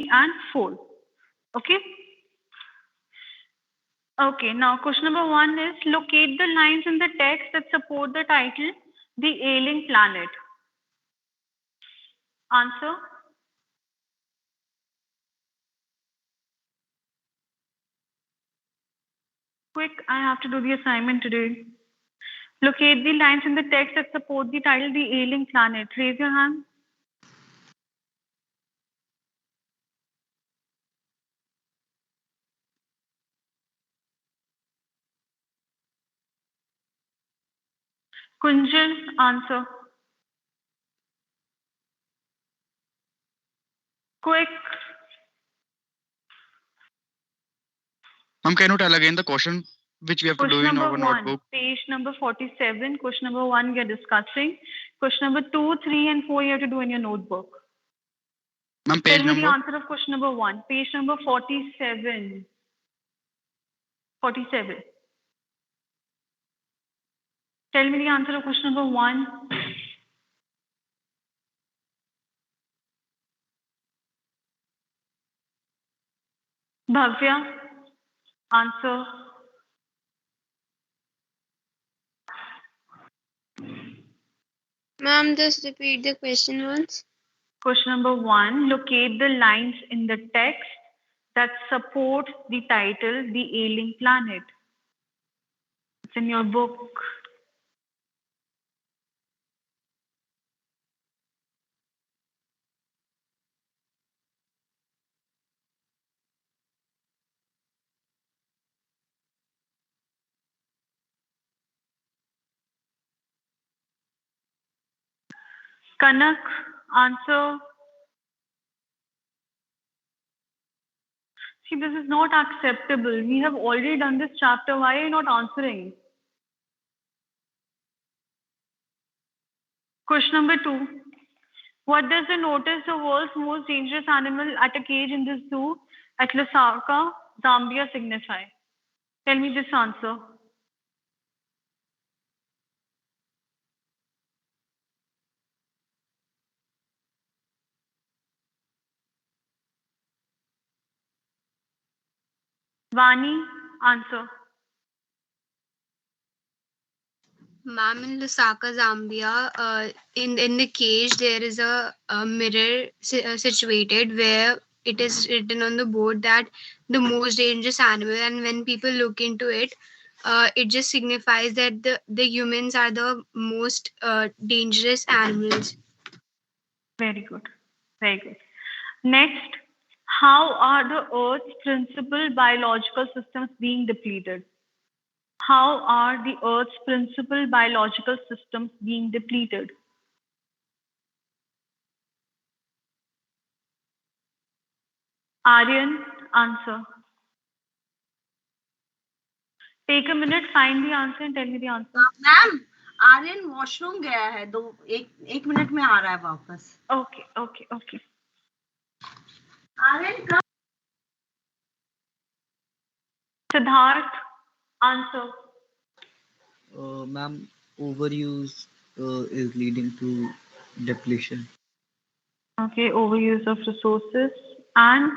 3, and 4. Okay? Okay, now question number 1 is locate the lines in the text that support the title, The Ailing Planet. Answer? Quick, I have to do the assignment today. Locate the lines in the text that support the title, The Ailing Planet. Raise your hand. Kunjan, answer. Quick. Can you tell again the question which we have to do in our notebook? Page number 47. Question number 1 we are discussing. Question number 2, 3, and 4 you have to do in your notebook. Ma'am, page Tell me the answer of question number 1. Page number 47. 47. Tell me the answer of question number 1. Bhavya, answer. Ma'am, just repeat the question once. Question number 1. Locate the lines in the text that support the title, The Ailing Planet. It's in your book. Kanak, answer. See, this is not acceptable. We have already done this chapter. Why are you not answering? Question number 2. What does the notice the world's most dangerous animal at a cage in the zoo at Lusaka, Zambia signify? Tell me this answer. Vani, answer. Ma'am, in Lusaka, Zambia, in the cage there is a mirror situated where it is written on the board that the most dangerous animal, and when people look into it, it just signifies that the humans are the most dangerous animals. Very good. Very good. Next, how are the Earth's principal biological systems being depleted? How are the Earth's principal biological systems being depleted? Aryan, answer. Take a minute, find the answer and tell me the answer. Ma'am, Aryan washroom गया है, एक minute में आ रहा है वापस. Okay. Aryan कब? Siddharth, answer. Ma'am, overuse is leading to depletion. Okay, overuse of resources. And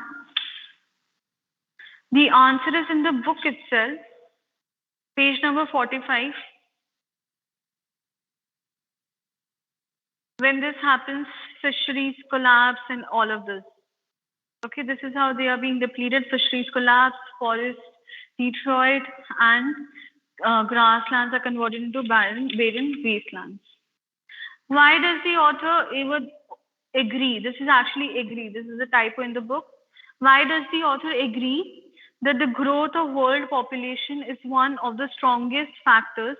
the answer is in the book itself, page number 45. When this happens, fisheries collapse and all of this. Okay, this is how they are being depleted. Fisheries collapse, forests destroyed, and grasslands are converted into barren wastelands. Why does the author even agree? This is actually agree. This is a typo in the book. Why does the author agree that the growth of world population is one of the strongest factors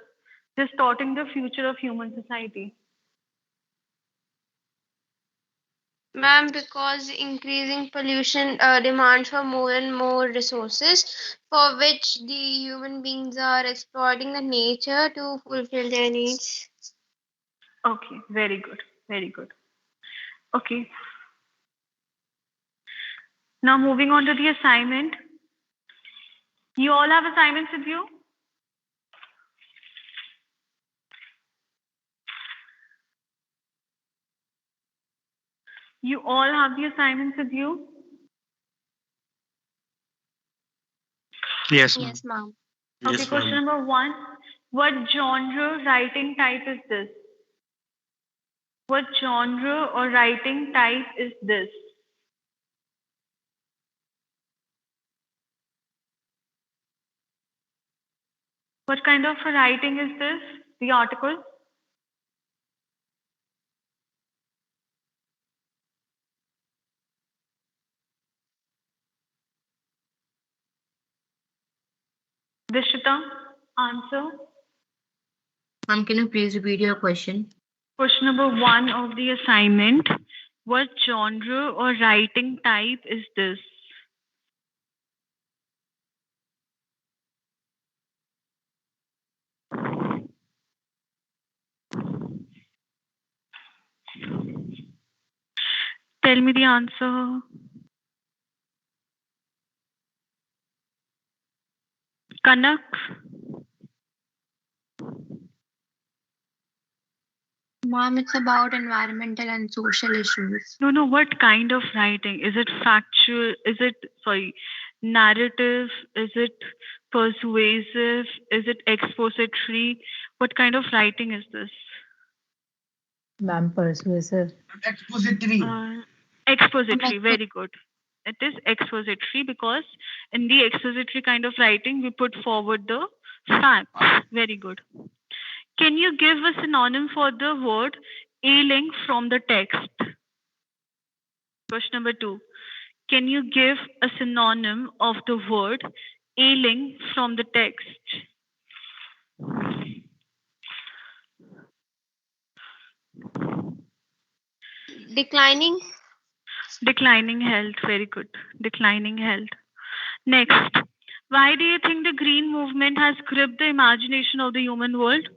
distorting the future of human society? Ma'am, because increasing pollution demands for more and more resources, for which the human beings are exploiting the nature to fulfill their needs. Okay, very good. Very good. Okay. Now moving on to the assignment. You all have assignments with you? You all have the assignments with you? Yes, ma'am. Yes, ma'am. Okay, Yes, question ma'am. number 1. What genre writing type is this? What genre or writing type is this? What kind of a writing is this? The article? Dishita, answer. Ma'am, can you please repeat your question? Question number 1 of the assignment. What genre or writing type is this? Tell me the answer. Kanak? Ma'am, it's about environmental and social issues. No, what kind of writing? Is it factual? Is it, sorry, narrative? Is it persuasive? Is it expository? What kind of writing is this? Ma'am, persuasive. Expository. Expository, very good. It is expository because in the expository kind of writing, we put forward the facts. Very good. Can you give a synonym for the word ailing from the text? Question number 2. Can you give a synonym of the word ailing from the text? Declining. Declining health, very good. Declining health. Next, why do you think the green movement has gripped the imagination of the human world?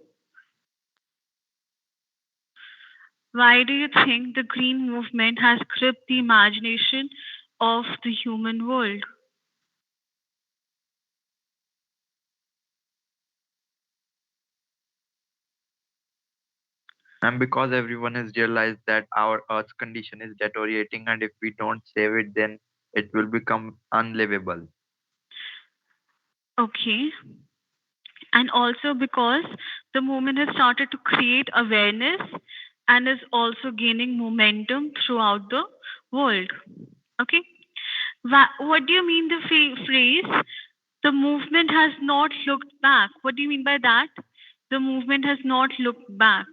Why do you think the green movement has gripped the imagination of the human world? And because everyone has realized that our Earth's condition is deteriorating, and if we don't save it, then it will become unlivable. Okay. And also because the movement has started to create awareness and is also gaining momentum throughout the world. Okay. What do you mean the phrase, the movement has not looked back? What do you mean by that? The movement has not looked back.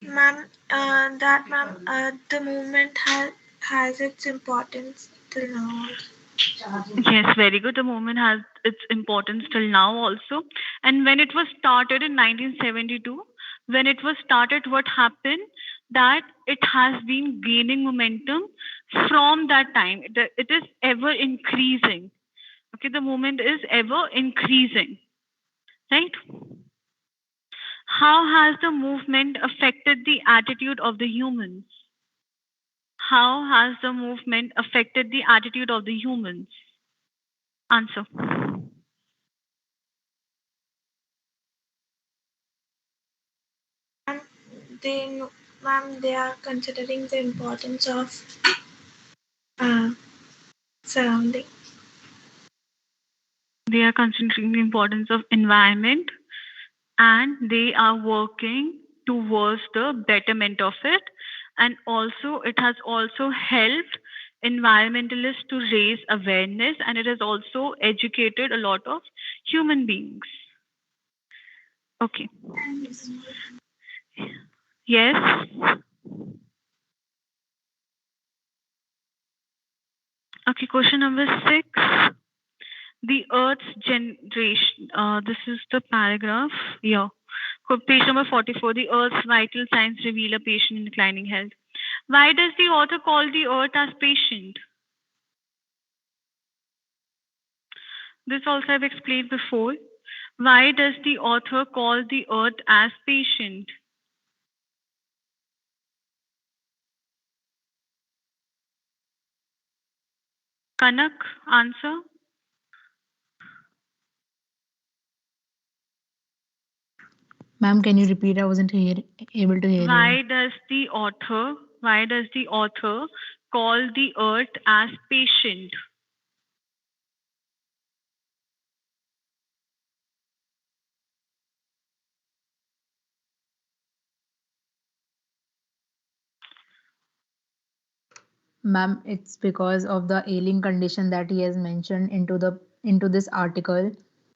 Ma'am, the movement has its importance till now. Yes, very good. The movement has its importance till now also. And when it was started in 1972, when it was started, what happened? That it has been gaining momentum from that time. It is ever increasing. Okay, the movement is ever increasing. Right? How has the movement affected the attitude of the humans? How has the movement affected the attitude of the humans? Answer. They are considering the importance of surrounding. They are considering the importance of environment and they are working towards the betterment of it. And also, it has also helped environmentalists to raise awareness and it has also educated a lot of human beings. Okay. Yes. Okay, question number 6. The Earth's generation. This is the paragraph. Yeah. Page number 44. The Earth's vital signs reveal a patient in declining health. Why does the author call the Earth as patient? This also I've explained before. Why does the author call the Earth as patient? Kanak, answer. Ma'am, can you repeat? I wasn't able to hear Why you. does the author call the earth as patient? Ma'am, it's because of the ailing condition that he has mentioned into this article.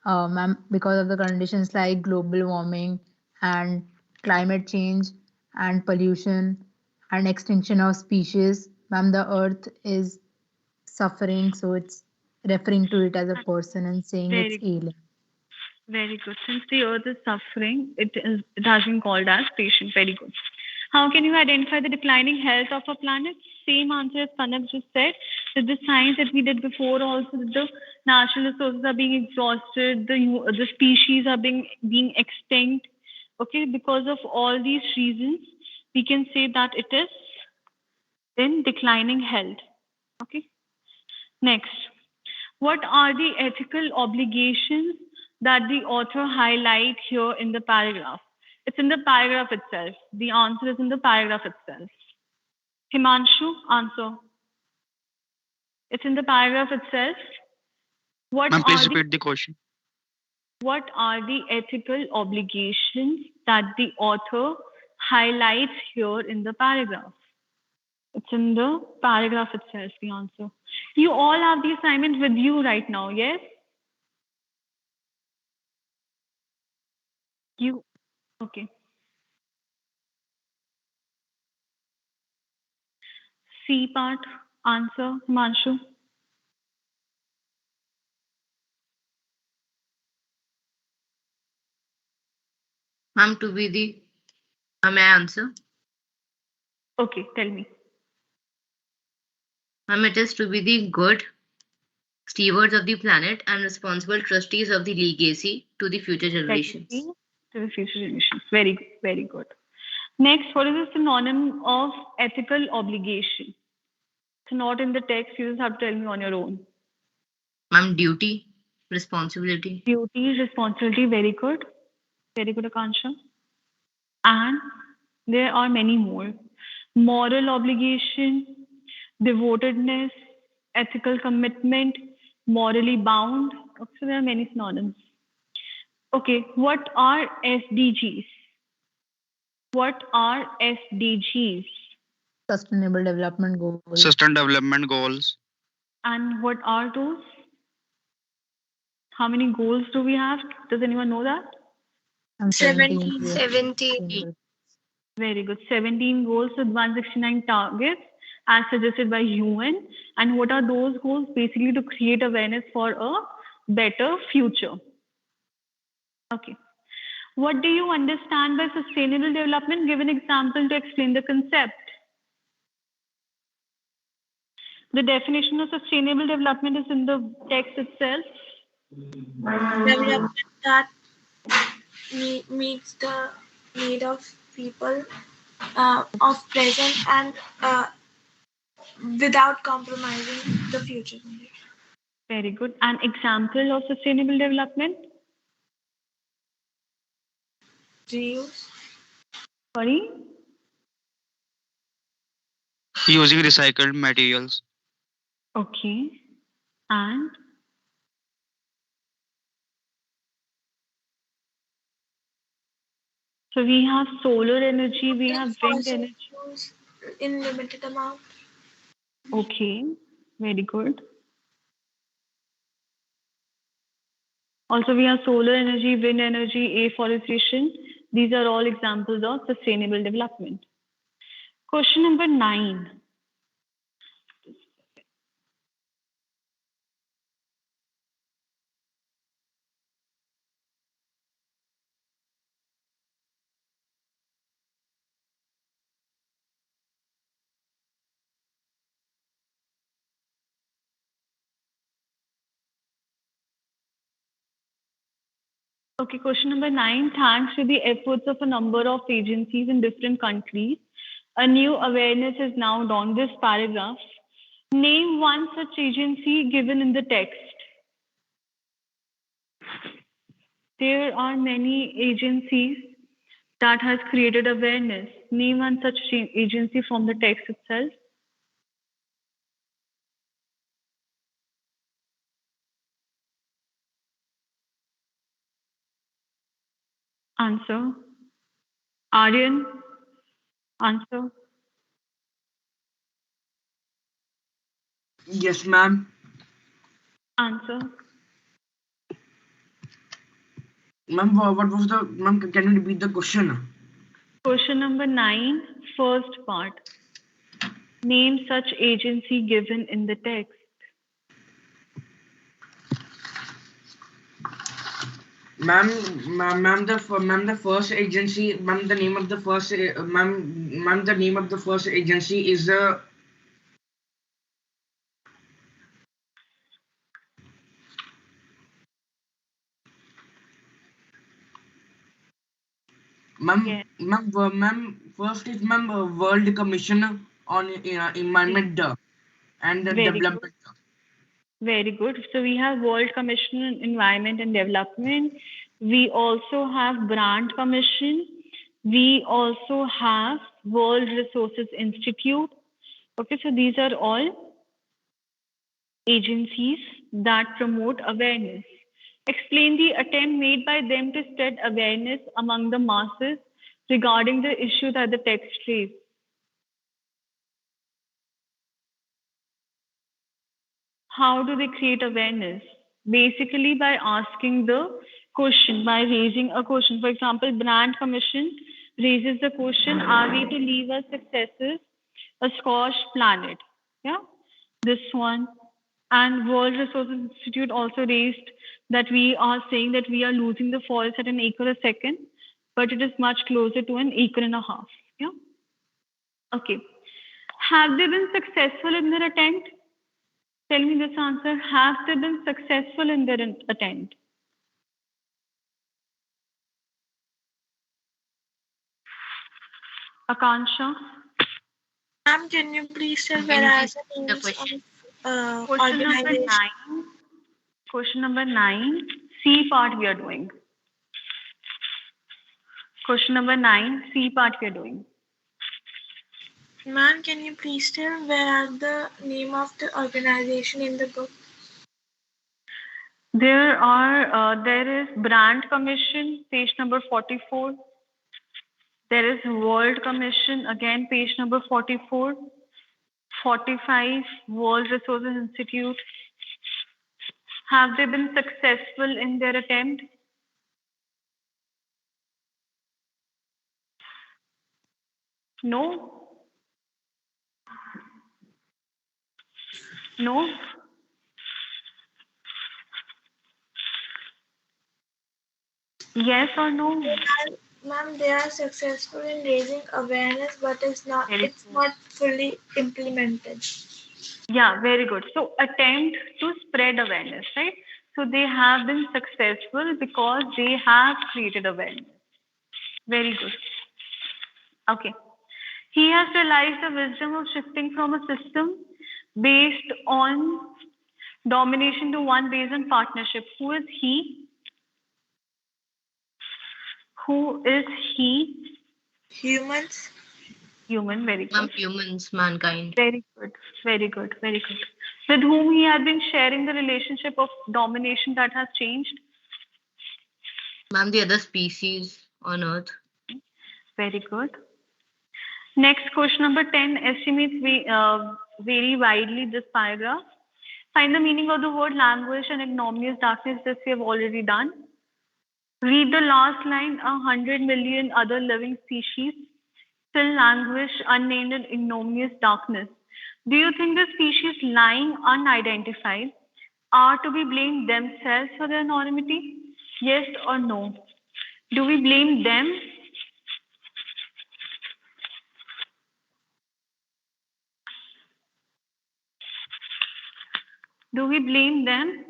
Ma'am, because of the conditions like global warming and climate change and pollution and extinction of species, ma'am, the earth is suffering, so it's referring to it as a person and saying it's Very ailing. Very good. Since the earth is suffering, it has been called as patient. Very good. How can you identify the declining health of a planet? Same answer as Kanak just said. That the science that we did before also, that the natural resources are being exhausted, the species are being extinct. Okay, because of all these reasons, we can say that it is in declining health. Okay. Next, what are the ethical obligations that the author highlight here in the paragraph? It's in the paragraph itself. The answer is in the paragraph itself. Himanshu, answer. It's in the paragraph itself. What Ma'am, please are the repeat the question. what are the ethical obligations that the author highlights here in the paragraph? It's in the paragraph itself, the answer. You all have the assignment with you right now, yes? You, okay. C part, answer, Himanshu. Ma'am, may I answer? Okay, tell me. Ma'am, it is to be the good stewards of the planet and responsible trustees of the legacy to the future generations. Legacy to the future generations. Very good, very good. Next, what is the synonym of ethical obligation? It's not in the text, you just have to tell me on your own. Ma'am, duty, responsibility. Duty, responsibility, very good. Very good, Akansha. And there are many more. Moral obligation, devotedness, ethical commitment, morally bound. So there are many synonyms. Okay, what are SDGs? What are SDGs? Sustainable Development Goals. Sustainable Development Goals. And what are those? How many goals do we have? Does anyone know that? 17. 17. Very good. 17 goals with 169 targets as suggested by UN. And what are those goals? Basically to create awareness for a better future. Okay. What do you understand by sustainable development? Give an example to explain the concept. The definition of sustainable development is in the text itself. Development that meets the need of people of present and without compromising the future. Very good. An example of sustainable development? Reuse. Sorry? Using recycled materials. Okay. And? So we have solar energy, we have wind Fossil energy. fuels in limited amount. Okay, very good. Also, we have solar energy, wind energy, afforestation. These are all examples of sustainable development. Question number 9. Okay, question number 9. Thanks to the efforts of a number of agencies in different countries, a new awareness is now dawned. This paragraph. Name one such agency given in the text. There are many agencies that has created awareness. Name one such agency from the text itself. Answer. Aryan? Answer. Yes, ma'am. Answer. Ma'am, what was the, ma'am, can you repeat the question? Question number 9, first part. Name such agency given in the text. Ma'am, the first agency, ma'am, the name of the first, ma'am, the name of the first agency is ma'am, Yes. ma'am, first is ma'am, World Commission on Environment and Very good. Development. Very good. So we have World Commission on Environment and Development. We also have Grant Commission. We also have World Resources Institute. Okay, so these are all agencies that promote awareness. Explain the attempt made by them to spread awareness among the masses regarding the issue that the text raised. How do they create awareness? Basically, by asking the question, by raising a question. For example, Brand Commission raises the question, are we to leave our successors a scorched planet? Yeah, this one. And World Resources Institute also raised that we are saying that we are losing the forest at an acre a second, but it is much closer to an acre and a half. Yeah. Okay. Have they been successful in their attempt? Tell me this answer. Have they been successful in their attempt? Akansha? Ma'am, can you please tell Can where you are please the repeat the names question? of Question number organization? 9. Question number 9. C part we are doing. Question number 9. C part we are doing. Ma'am, can you please tell where are the name of the organization in the book? There is Brand Commission, page number 44. There is World Commission, again page number 44. 45, World Resources Institute. Have they been successful in their attempt? No? No? Yes or no? Ma'am, they are successful in raising awareness, but it's not fully implemented. Yeah, very good. So attempt to spread awareness, right? So they have been successful because they have created awareness. Very good. Okay. He has realized the wisdom of shifting from a system based on domination to one based on partnership. Who is he? Who is he? Humans. Human, very good. Humans, mankind. Very good, very good, very good. With whom he had been sharing the relationship of domination that has changed? Ma'am, the other species on Earth. Very good. Next, question number 10. Estimates vary widely this paragraph. Find the meaning of the word languish and ignominious darkness. This we have already done. Read the last line. 100 million other living species still languish unnamed in ignominious darkness. Do you think the species lying unidentified are to be blamed themselves for their anonymity? Yes or no? Do we blame them? Do we blame them?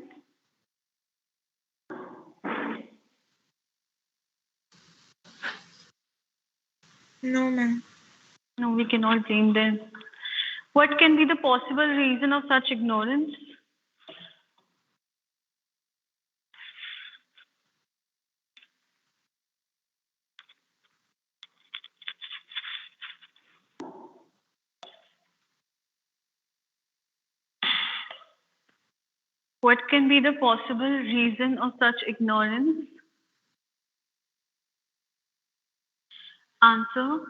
No, ma'am. No, we cannot blame them. What can be the possible reason of such ignorance? What can be the possible reason of such ignorance? Answer.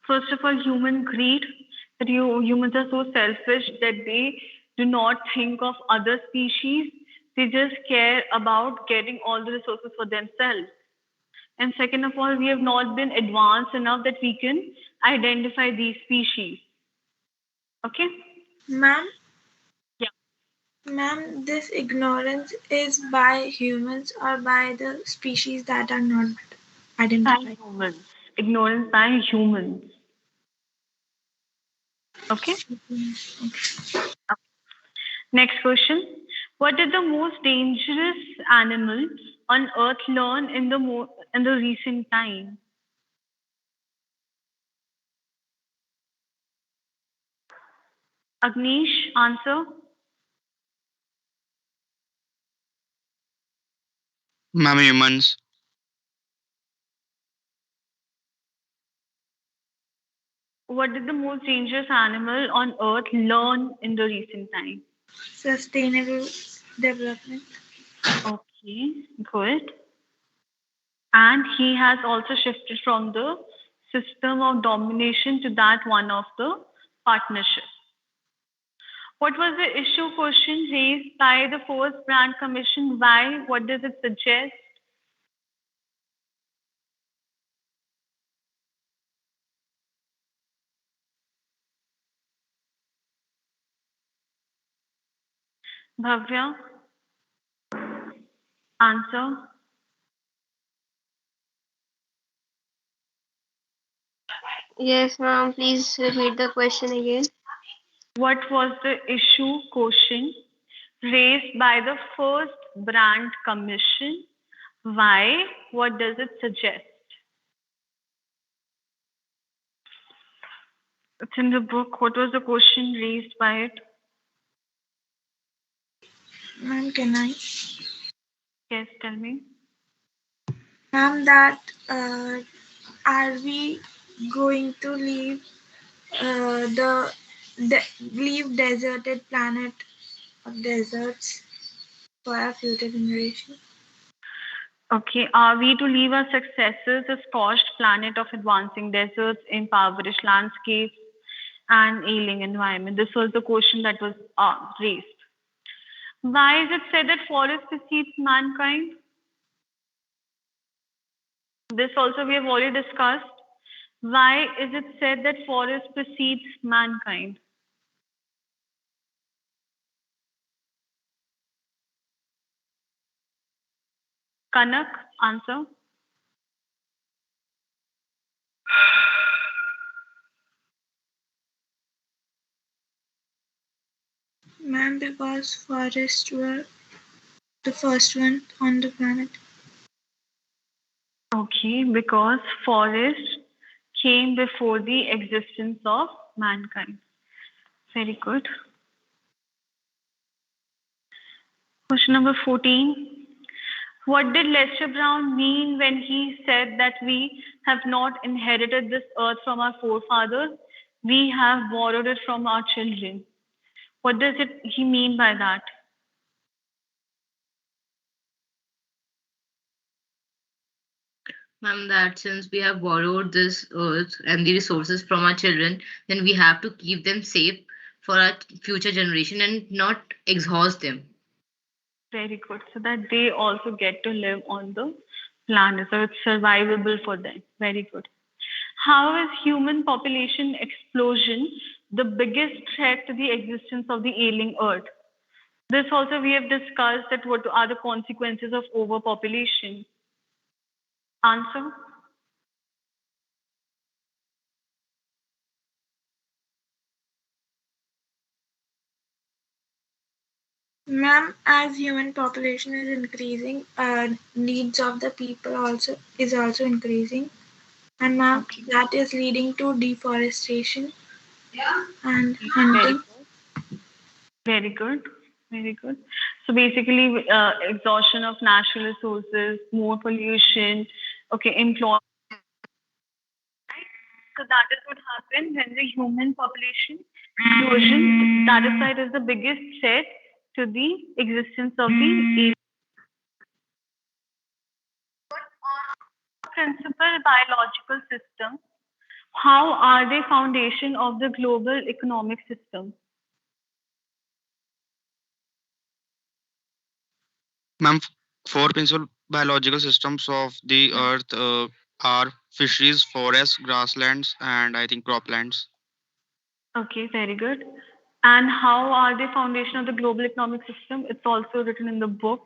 First of all, human greed. That humans are so selfish that they do not think of other species. They just care about getting all the resources for themselves. And second of all, we have not been advanced enough that we can identify these species. Okay? Ma'am, Yeah. ma'am, this ignorance is by humans or by the species that are not By identified? humans. Ignorance by humans. Okay? Okay. Next question. What did the most dangerous animal on earth learn in the recent time? Agnish, answer. Ma'am, humans. What did the most dangerous animal on earth learn in the recent time? Sustainable development. Okay, good. And he has also shifted from the system of domination to that one of the partnership. What was the issue question raised by the first brand commission? Why? What does it suggest? Bhavya, answer. Yes, ma'am. Please repeat the question again. What was the issue question raised by the first brand commission? Why? What does it suggest? It's in the book. What was the question raised by it? Ma'am, can I? Yes, tell me. Ma'am, that are we going to leave leave deserted planet of deserts for our future generation? Okay, are we to leave our successors a scorched planet of advancing deserts, impoverished landscapes, and ailing environment? This was the question that was raised. Why is it said that forest precedes mankind? This also we have already discussed. Why is it said that forest precedes mankind? Kanak, answer. Ma'am, because forests were the first one on the planet. Okay, because forest came before the existence of mankind. Very good. Question number 14. What did Lester Brown mean when he said that we have not inherited this earth from our forefathers? We have borrowed it from our children. What does he mean by that? Ma'am, that since we have borrowed this earth and the resources from our children, then we have to keep them safe for our future generation and not exhaust them. Very good. So that they also get to live on the planet. So it's survivable for them. Very good. How is human population explosion the biggest threat to the existence of the ailing earth? This also we have discussed that what are the consequences of overpopulation. Answer. Ma'am, as human population is increasing, needs of the people also is also increasing, and ma'am, Okay. that is leading to deforestation and Very hunting. good. Very good. Very good. So basically, exhaustion of natural resources, more pollution, okay, employment. So that is what happens when the human population explosion, that is why it is the biggest threat to the existence of the alien. principal biological systems, how are they foundation of the global economic system? Ma'am, four principal biological systems of the earth are fisheries, forests, grasslands, and I think croplands. Okay, very good. And how are they foundation of the global economic system? It's also written in the book.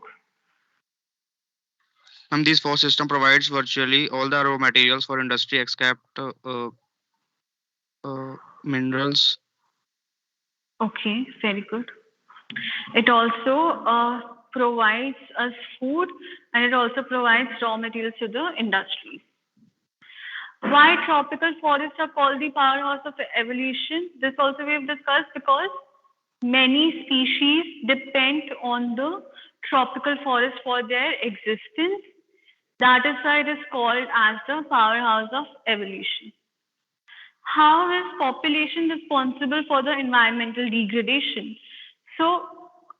These four system provides virtually all the raw materials for industry except minerals. Okay, very good. It also provides us food, and it also provides raw materials to the industries. Why tropical forests are called the powerhouse of evolution? This also we have discussed because many species depend on the tropical forest for their existence. That is why it is called as the powerhouse of evolution. How is population responsible for the environmental degradation? So,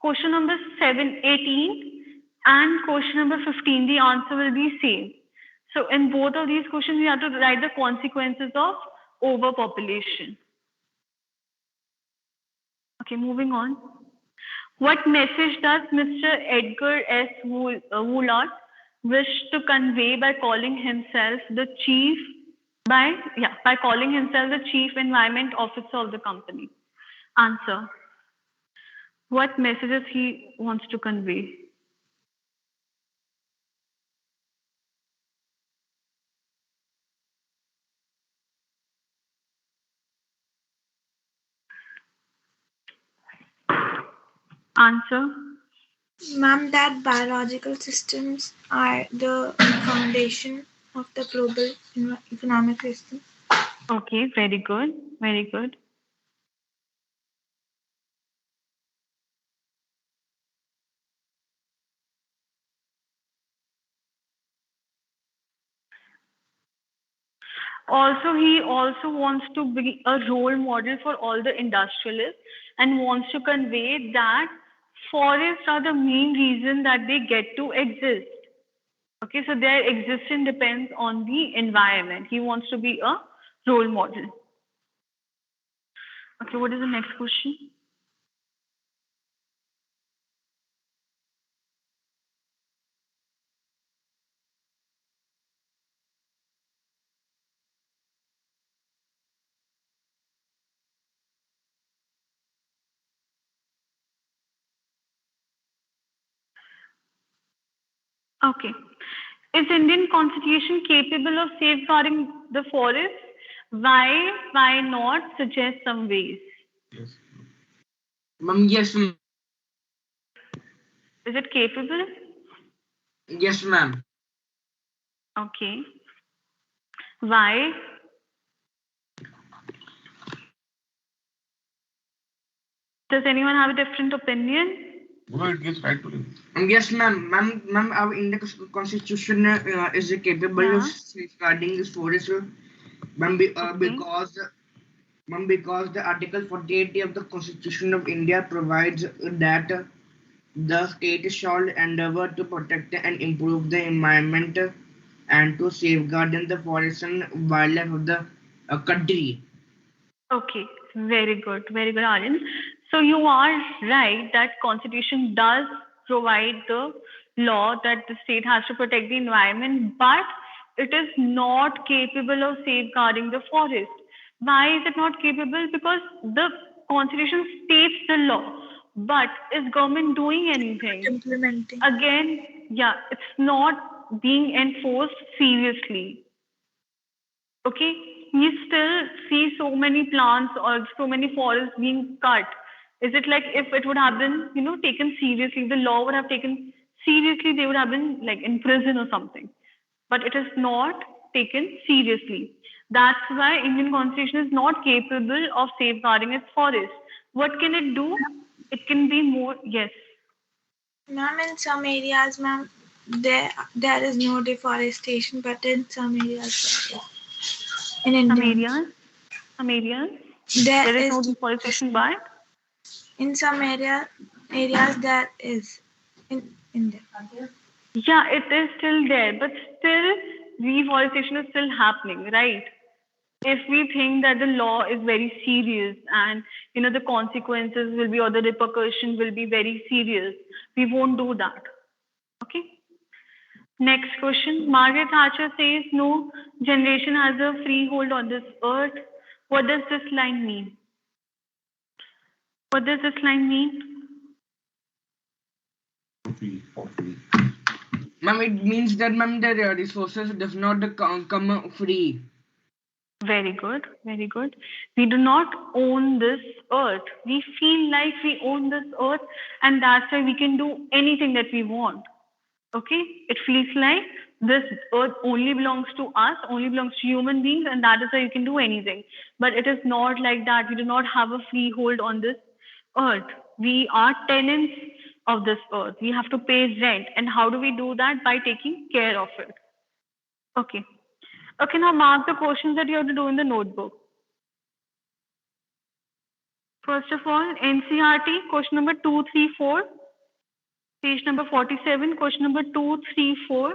question number 18 and question number 15, the answer will be same. So, in both of these questions, we have to write the consequences of overpopulation. Okay, moving on. What message does Mr. Edgar S. Woolard wish to convey by calling himself the chief environment officer of the company? Answer. What messages he wants to convey? Answer. Ma'am, that biological systems are the foundation of the global economic system. Okay, very good. Very good. Also, he also wants to be a role model for all the industrialists and wants to convey that forests are the main reason that they get to exist. Okay, so their existence depends on the environment. He wants to be a role model. Okay, what is the next question? Okay. Is Indian Constitution capable of safeguarding the forest? Why not? Suggest some ways. Yes. Ma'am, yes. Is it capable? Yes, ma'am. Okay. Why? Does anyone have a different opinion? It gives right to live. Yes, ma'am. Ma'am, our Indian Constitution is capable of safeguarding this forest, ma'am, because the Article 48 of the Constitution of India provides that the state shall endeavor to protect and improve the environment and to safeguard the forest and wildlife of the country. Okay, very good, Aryan. So you are right that Constitution does provide the law that the state has to protect the environment, but it is not capable of safeguarding the forest. Why is it not capable? Because the Constitution states the law, but is government doing anything? Implementing. Again, yeah, it's not being enforced seriously. Okay, we still see so many plants or so many forests being cut. Is it like if it would have been, taken seriously, the law would have taken seriously, they would have been like in prison or something. But it is not taken seriously. That's why Indian Constitution is not capable of safeguarding its forests. What can it do? It can be more, yes. Ma'am, in some areas, ma'am, there is no deforestation, but in some areas there is. In India. Some areas. There is no deforestation, but in some areas there is in India. Yeah, it is still there, but still reforestation is still happening, right? If we think that the law is very serious and the consequences will be or the repercussions will be very serious, we won't do that. Okay. Next question. Margaret Thatcher says no generation has a freehold on this earth. What does this line mean? What does this line mean? Ma'am, it means that ma'am the resources does not come free. Very good, very good. We do not own this earth. We feel like we own this earth, and that's why we can do anything that we want. Okay? It feels like this earth only belongs to us, only belongs to human beings, and that is why you can do anything. But it is not like that. We do not have a freehold on this earth. We are tenants of this earth. We have to pay rent. And how do we do that? By taking care of it. Okay. Okay, now mark the questions that you have to do in the notebook. First of all, NCERT, question number 234, page number 47, question number 234.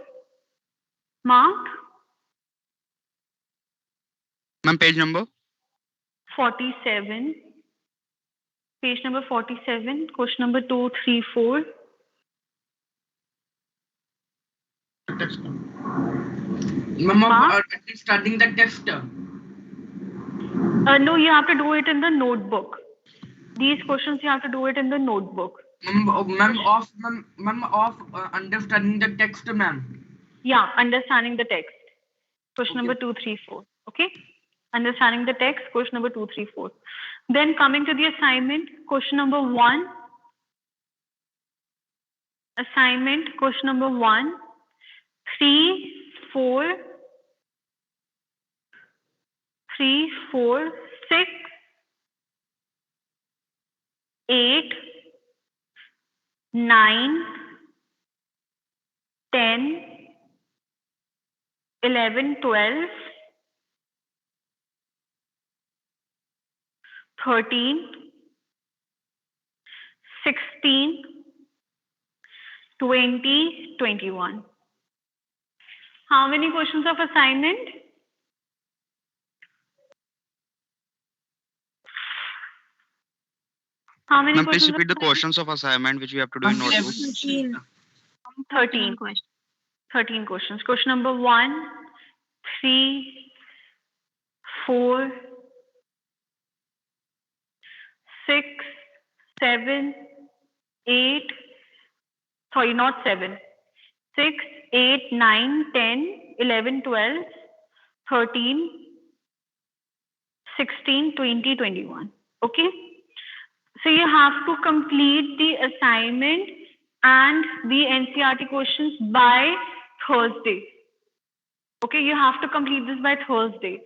Marked. Ma'am, page number? 47. Page number 47, question number 234. Ma'am, studying the text. No, you have to do it in the notebook. These questions you have to do it in the notebook. Ma'am, of understanding the text, ma'am. Yeah, understanding the text. Question number 234. Okay? Understanding the text, question number 234. Then coming to the assignment, question number 1. Assignment, question number 1. 3, 4, 6, 8, 9, 10, 11, 12, 13, 16, 20, 21. How many questions of assignment? How many Ma'am, please questions? repeat the questions of assignment which we have to do in notebook. 13. 13 questions. Question number 1, 3, 4, 6, 7, 8. Sorry, not 7. 6, 8, 9, 10, 11, 12, 13, 16, 20, 21. Okay? So you have to complete the assignment and the NCERT questions by Thursday. Okay, you have to complete this by Thursday.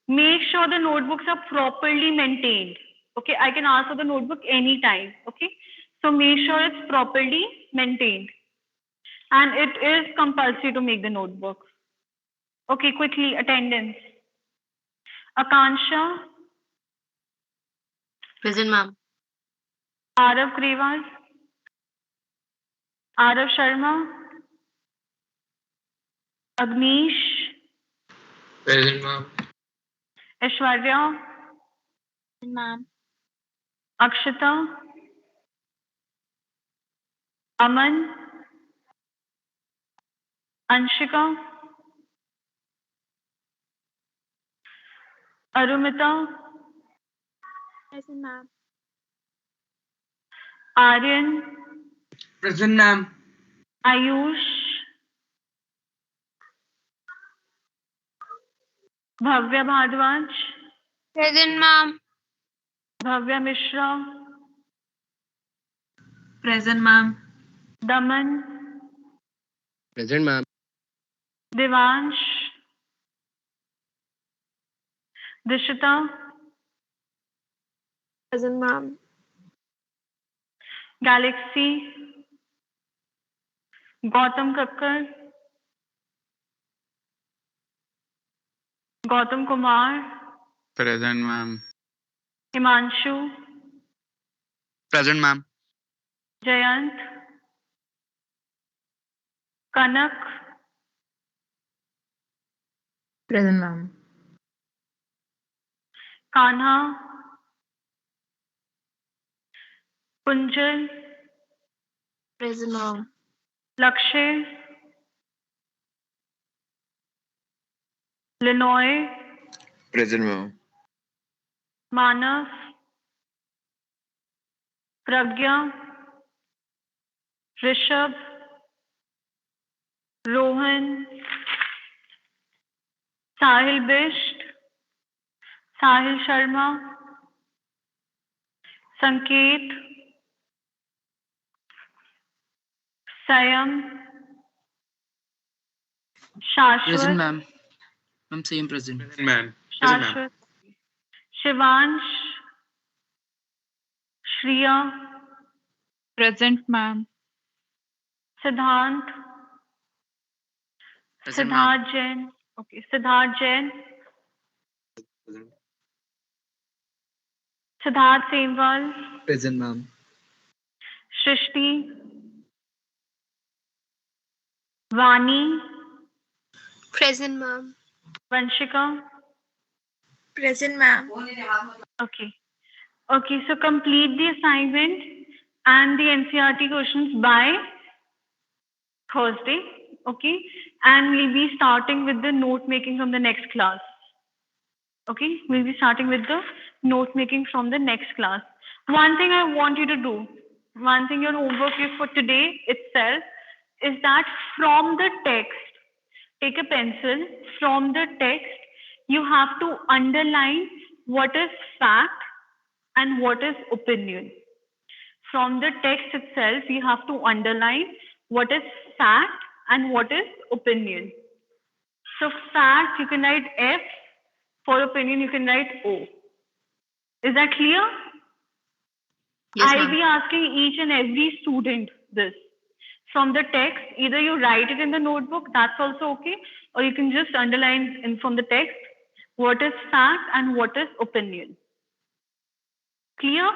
Make sure the notebooks are properly maintained. Okay, I can ask for the notebook anytime. Okay, so make sure it's properly maintained. And it is compulsory to make the notebook. Okay, quickly, attendance. Akansha. Present, ma'am. Arav Grewal. Arav Sharma. Agnish. Present, ma'am. Aishwarya. Ma'am. Akshita. Aman. Anshika. Arumita. Present, ma'am. Aryan. Present, ma'am. Ayush. Bhavya Bhardwaj. Present, ma'am. Bhavya Mishra. Present, ma'am. Daman. Present, ma'am. Devansh. Dishita. Present, ma'am. Galaxy. Gautam Kakkar. Gautam Kumar. Present, ma'am. Himanshu. Present, ma'am. Jayant. Kanak. Present, ma'am. Kanha, Kunjal, Present, ma'am. Lakshay, Linoy, Present, ma'am. Manav, Pragya, Rishabh, Rohan, Sahil Bisht, Sahil Sharma, Sanket, Sayam, Present, Shashwat, ma'am. Ma'am, same present. Present, ma'am. Present, ma'am. Shashwat, Shivansh, Shriya, Present, ma'am. Siddhant, Present, ma'am. Siddharth Jain. Okay, Siddharth Jain, Siddharth Senwal, Present, ma'am. Shrishti, Vani, Present, ma'am. Vanshika. Present, ma'am. Okay. Okay, so complete the assignment and the NCRT questions by Thursday. Okay, and we'll be starting with the note making from the next class. Okay, we'll be starting with the note making from the next class. One thing I want you to do, one thing your homework is for today itself is that from the text, take a pencil, from the text, you have to underline what is fact and what is opinion. From the text itself, you have to underline what is fact and what is opinion. So fact, you can write F. For opinion, you can write O. Is that clear? Yes, I'll ma'am. be asking each and every student this. From the text, either you write it in the notebook, that's also okay, or you can just underline in from the text what is fact and what is opinion. Clear?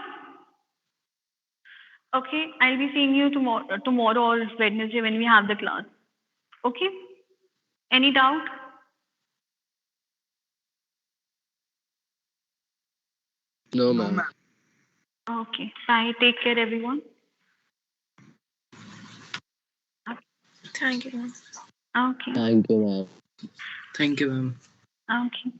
Okay, I'll be seeing you tomorrow or Wednesday when we have the class. Okay? Any doubt? No, No, ma'am. ma'am. Okay, bye. Take care, everyone. Thank you, ma'am. Okay, Thank you, ma'am. Thank you, ma'am. okay.